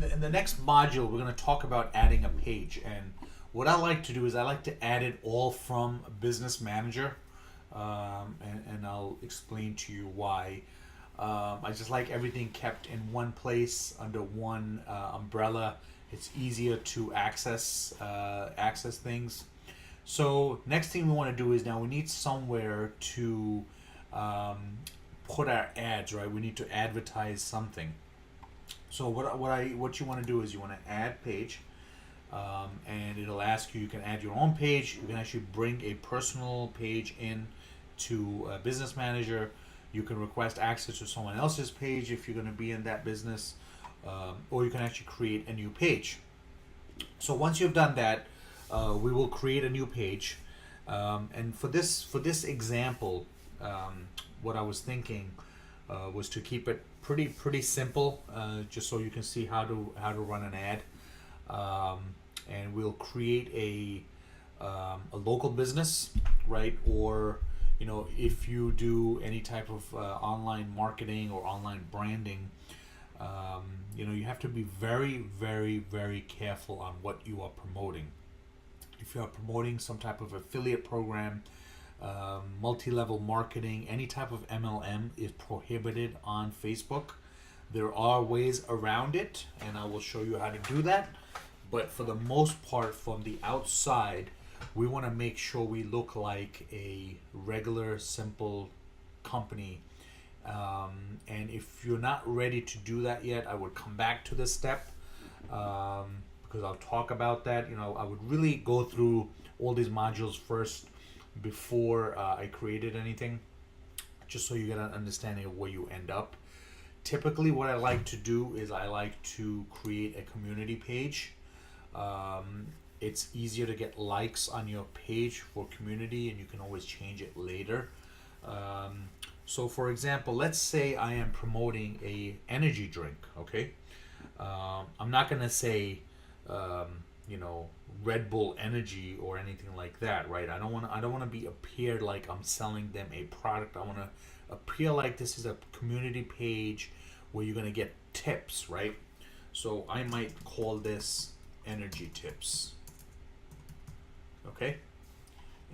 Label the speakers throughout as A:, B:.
A: in the next module, we're going to talk about adding a page. And what I like to do is I like to add it all from Business Manager, and I'll explain to you why. I just like everything kept in one place under one umbrella. It's easier to access things. So next thing we want to do is now we need somewhere to put our ads, right? We need to advertise something. So what you want to do is you want to add page, and it'll ask you. You can add your own page. You can actually bring a personal page in to a Business Manager. You can request access to someone else's page if you're going to be in that business, or you can actually create a new page. So once you've done that, we will create a new page, and for this example, what I was thinking was to keep it pretty simple, just so you can see how to run an ad, and we'll create a local business, right? Or if you do any type of online marketing or online branding, you have to be very, very, very careful on what you are promoting. If you are promoting some type of affiliate program, multi-level marketing, any type of MLM is prohibited on Facebook. There are ways around it, and I will show you how to do that. But for the most part, from the outside, we want to make sure we look like a regular, simple company. And if you're not ready to do that yet, I would come back to this step, because I'll talk about that. I would really go through all these modules first before I created anything, just so you get an understanding of where you end up. Typically, what I like to do is I like to create a community page. It's easier to get likes on your page for community, and you can always change it later. So for example, let's say I am promoting a energy drink, okay? I'm not gonna say Red Bull Energy or anything like that, right? I don't want to be appear like I'm selling them a product. I want to appear like this is a community page where you're gonna get tips, right? So I might call this energy tips, okay?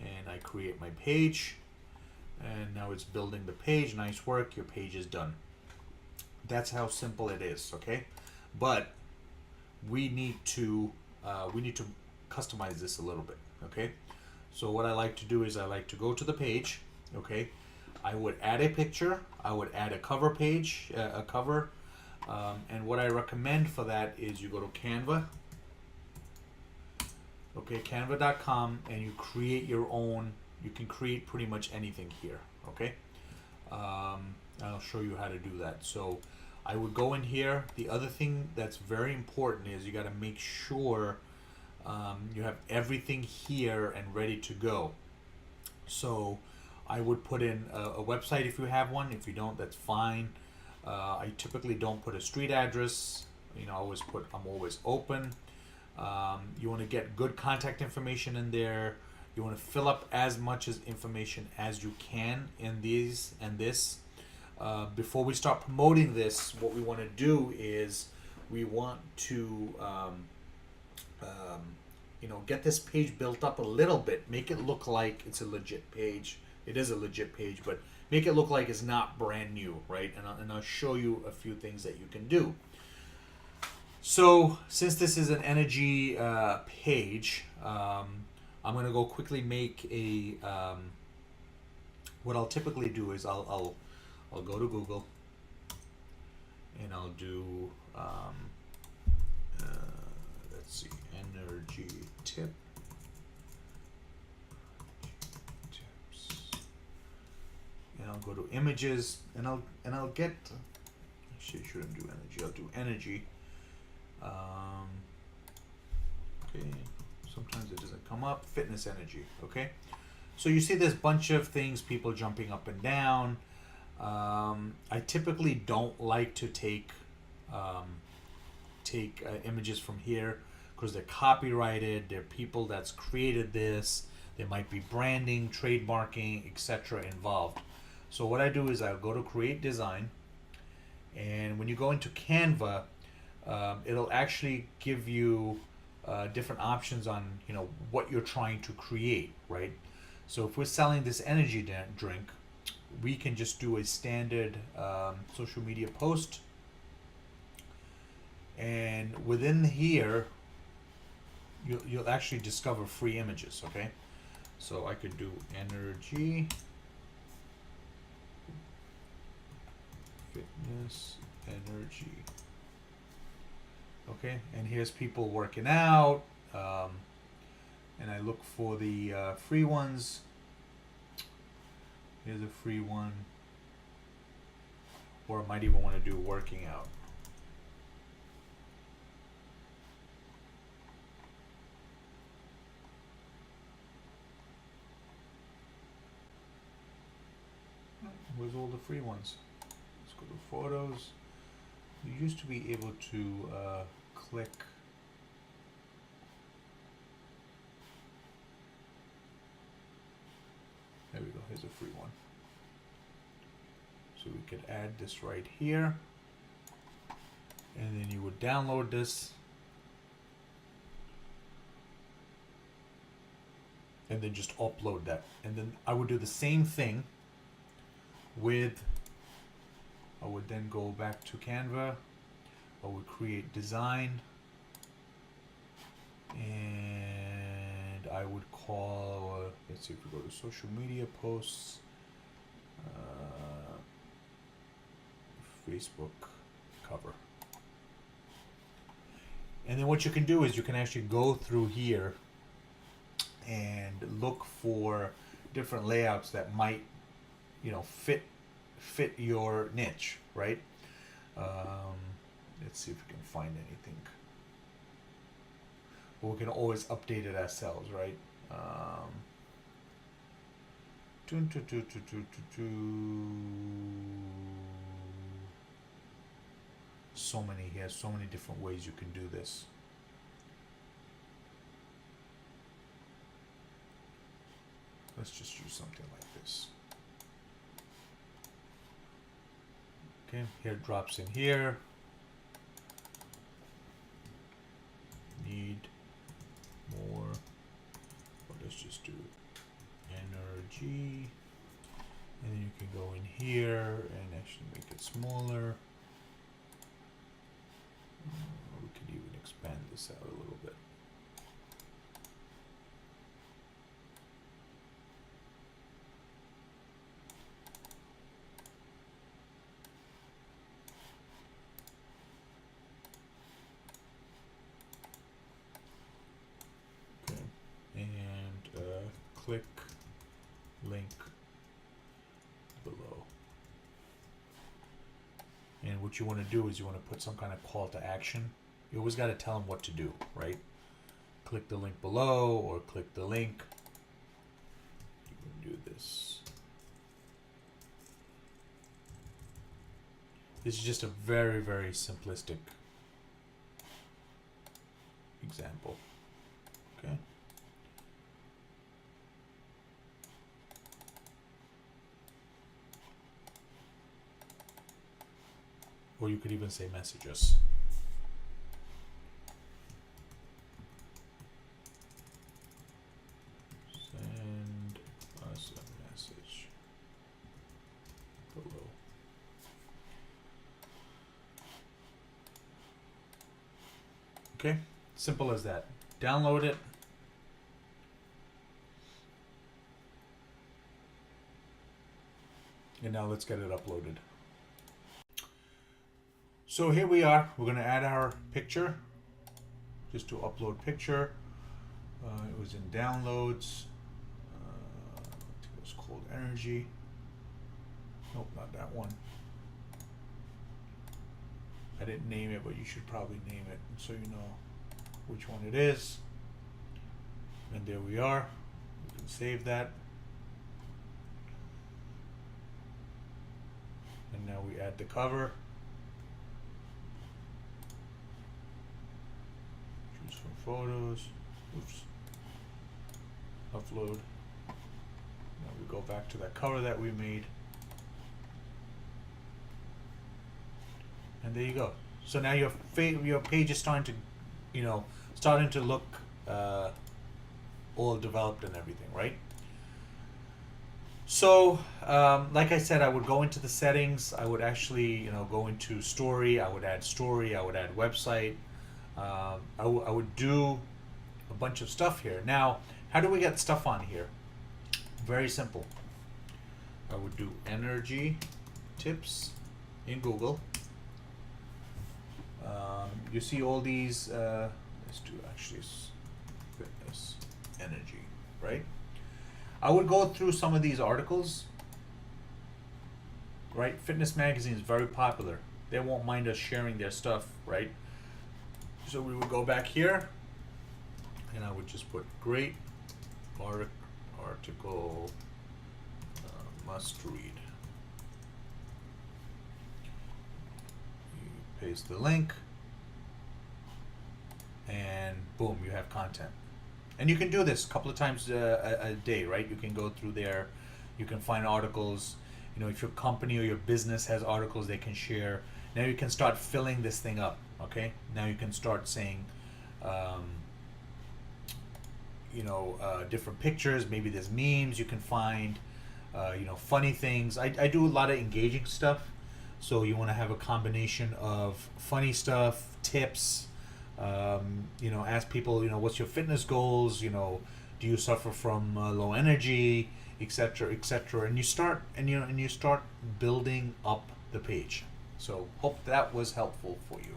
A: And I create my page, and now it's building the page. Nice work, your page is done. That's how simple it is, okay? But we need to customize this a little bit, okay? So what I like to do is I like to go to the page, okay? I would add a picture. I would add a cover page, a cover, and what I recommend for that is you go to Canva, okay, canva.com, and you create your own. You can create pretty much anything here, okay? I'll show you how to do that. So I would go in here. The other thing that's very important is you got to make sure you have everything here and ready to go. So I would put in a website if you have one. If you don't, that's fine. I typically don't put a street address. I always put I'm always open. You want to get good contact information in there. You want to fill up as much as information as you can in these and this. Before we start promoting this, what we want to do is we want to get this page built up a little bit. Make it look like it's a legit page. It is a legit page, but make it look like it's not brand new, right? And I'll show you a few things that you can do. So since this is an energy page, I'm going to go quickly make a, what I'll typically do is I'll go to Google, and I'll do, let's see, energy tip. And I'll go to images, and I'll get, actually I shouldn't do energy, I'll do energy. Okay, sometimes it doesn't come up. Fitness energy, okay? So you see this bunch of things, people jumping up and down. I typically don't like to take images from here because they're copyrighted. They're people that's created this. There might be branding, trademarking, etc. involved. So what I do is I'll go to create design, and when you go into Canva, it'll actually give you different options on what you're trying to create, right? So if we're selling this energy drink, we can just do a standard social media post, and within here you'll actually discover free images. Okay, so I could do energy, fitness, energy. Okay, and here's people working out, and I look for the free ones. Here's a free one, or I might even want to do working out. Where's all the free ones? Let's go to photos. You used to be able to click. There we go, here's a free one. So we could add this right here. And then you would download this. And then just upload that. And then I would do the same thing with, I would then go back to Canva. I would create design. And I would call, let's see if we go to social media posts, Facebook cover. And then what you can do is you can actually go through here and look for different layouts that might, fit your niche, right? Let's see if we can find anything. But we can always update it ourselves, right? So many here, so many different ways you can do this. Let's just use something like this. Okay, here it drops in here. Need more, or let's just do energy. And then you can go in here and actually make it smaller. We could even expand this out a little bit. Okay, and click link below. And what you want to do is you want to put some kind of call to action. You always got to tell them what to do, right? Click the link below, or click the link. You can do this. This is just a very, very simplistic example. Okay. Or you could even say message us. Send us a message below. Okay, simple as that. Download it. And now let's get it uploaded. So here we are. We're going to add our picture. Just to upload picture. It was in downloads. I think it was called energy. Nope, not that one. I didn't name it, but you should probably name it so you know which one it is. And there we are. You can save that. And now we add the cover. Choose from photos. Oops. Upload. Now we go back to that cover that we made. And there you go. So now your page is starting to, starting to look all developed and everything, right? So, like I said, I would go into the settings. I would actually, go into story. I would add story. I would add website. I would do a bunch of stuff here. Now, how do we get stuff on here? Very simple. I would do energy tips in Google. You see all these. Let's do actually fitness energy, right? I would go through some of these articles, right? Fitness magazine is very popular. They won't mind us sharing their stuff, right? So we would go back here, and I would just put great article must read. You paste the link, and boom, you have content. And you can do this a couple of times a day, right? You can go through there. You can find articles. If your company or your business has articles they can share. Now you can start filling this thing up, okay? Now you can start saying, different pictures. Maybe there's memes you can find, funny things. I do a lot of engaging stuff. So you want to have a combination of funny stuff, tips, ask people, what's your fitness goals, do you suffer from low energy, etc., etc., and you start building up the page. So hope that was helpful for you.